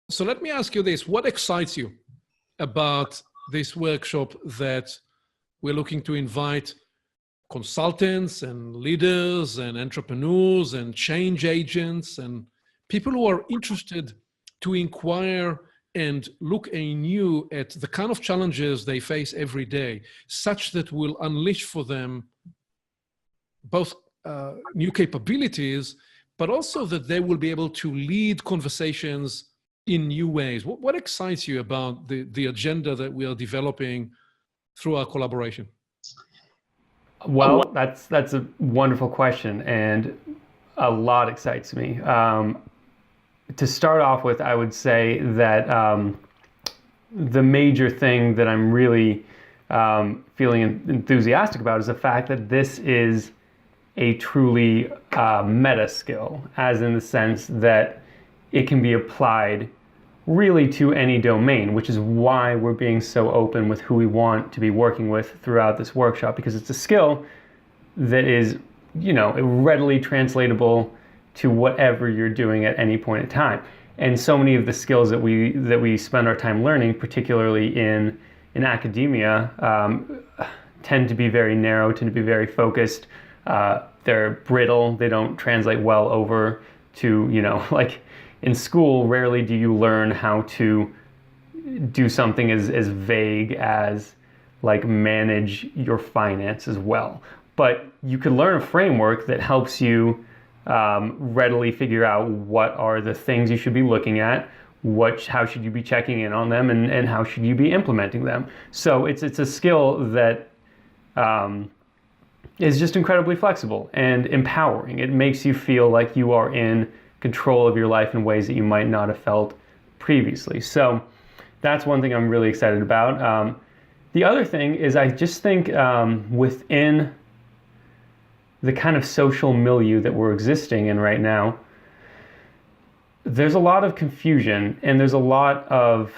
So let me ask you this. What excites you about this workshop that we're looking to invite consultants and leaders and entrepreneurs and change agents and people who are interested to inquire and look anew at the kind of challenges they face every day, such that will unleash for them both new capabilities, but also that they will be able to lead conversations in new ways. What excites you about the agenda that we are developing through our collaboration? Well, that's a wonderful question, and a lot excites me. To start off with, I would say that the major thing that I'm really feeling enthusiastic about is the fact that this is a truly meta skill, as in the sense that it can be applied really to any domain, which is why we're being so open with who we want to be working with throughout this workshop, because it's a skill that is, readily translatable to whatever you're doing at any point in time. And so many of the skills that we spend our time learning, particularly in academia, tend to be very narrow, tend to be very focused. They're brittle. They don't translate well over to, like in school, rarely do you learn how to do something as vague as like manage your finances well. But you can learn a framework that helps you readily figure out what are the things you should be looking at, how should you be checking in on them, and how should you be implementing them. So it's a skill that is just incredibly flexible and empowering. It makes you feel like you are in control of your life in ways that you might not have felt previously. So that's one thing I'm really excited about. The other thing is I just think within the kind of social milieu that we're existing in right now, there's a lot of confusion and there's a lot of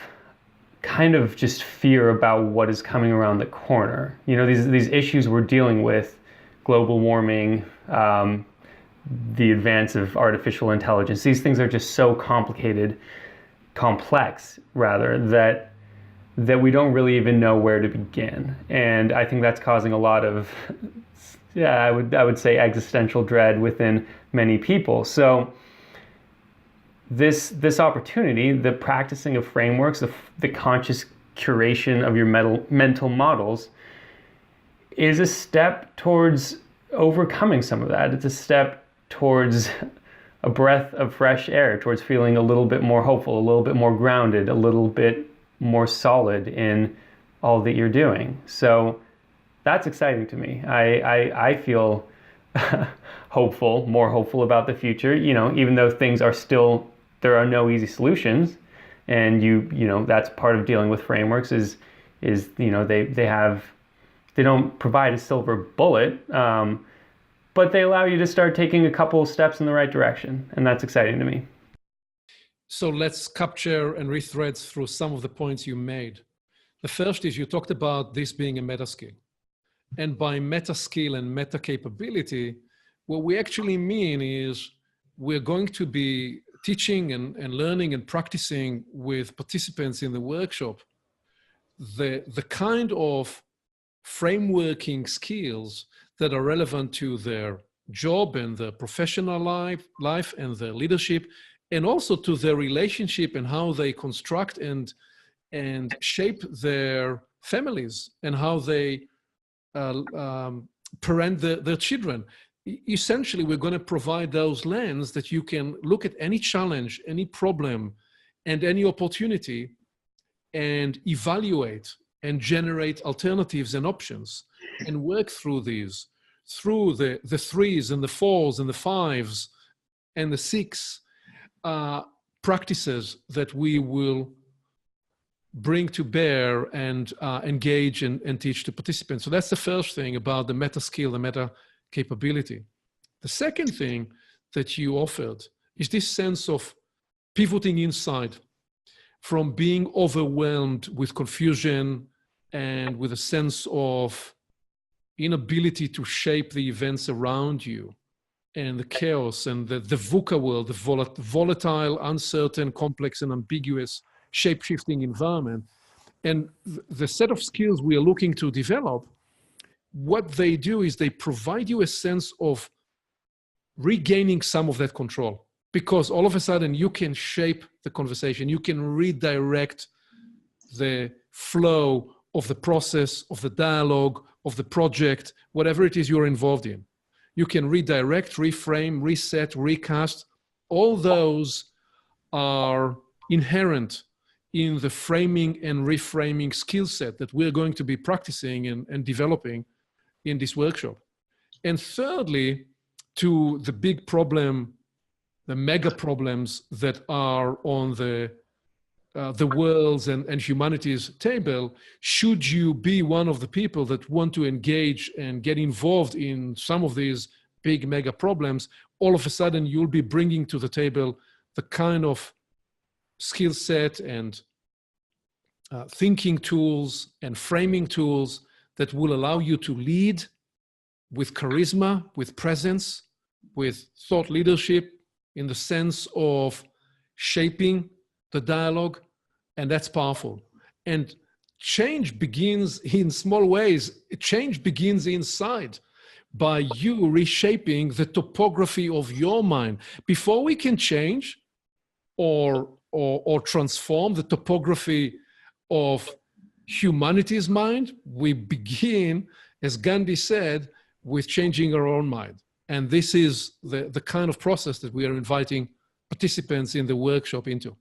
kind of just fear about what is coming around the corner. These issues we're dealing with, global warming, the advance of artificial intelligence, these things are just so complex rather, that we don't really even know where to begin. And I think that's causing a lot of, I would say existential dread within many people. So this opportunity, the practicing of frameworks, the conscious curation of your mental models, is a step towards overcoming some of that. It's a step towards a breath of fresh air, towards feeling a little bit more hopeful, a little bit more grounded, a little bit more solid in all that you're doing. So that's exciting to me. I feel more hopeful about the future, even though things are still, there are no easy solutions. And that's part of dealing with frameworks is they don't provide a silver bullet, but they allow you to start taking a couple steps in the right direction. And that's exciting to me. So let's capture and rethread through some of the points you made. The first is you talked about this being a meta skill. And by meta skill and meta capability, what we actually mean is we're going to be teaching and learning and practicing with participants in the workshop the kind of frameworking skills that are relevant to their job and their professional life and their leadership, and also to their relationship and how they construct and shape their families and how they parent their children. Essentially, we're going to provide those lens that you can look at any challenge, any problem, and any opportunity and evaluate and generate alternatives and options and work through these, through the 3s and the 4s and the 5s and the 6 practices that we will bring to bear and engage and teach to participants. So that's the first thing about the meta skill, the meta capability. The second thing that you offered is this sense of pivoting inside from being overwhelmed with confusion and with a sense of inability to shape the events around you, and the chaos and the VUCA world, the volatile, uncertain, complex, and ambiguous shape-shifting environment. And the set of skills we are looking to develop, what they do is they provide you a sense of regaining some of that control, because all of a sudden you can shape the conversation, you can redirect the flow of the process, of the dialogue, of the project, whatever it is you're involved in. You can redirect, reframe, reset, recast. All those are inherent in the framing and reframing skill set that we're going to be practicing and developing in this workshop. And thirdly, to the big problem, the mega problems that are on the world's and humanity's table, should you be one of the people that want to engage and get involved in some of these big mega problems, all of a sudden you'll be bringing to the table the kind of skill set and thinking tools and framing tools that will allow you to lead with charisma, with presence, with thought leadership, in the sense of shaping the dialogue. And that's powerful. And change begins in small ways. Change begins inside, by you reshaping the topography of your mind. Before we can change or transform the topography of humanity's mind, we begin, as Gandhi said, with changing our own mind. And this is the kind of process that we are inviting participants in the workshop into.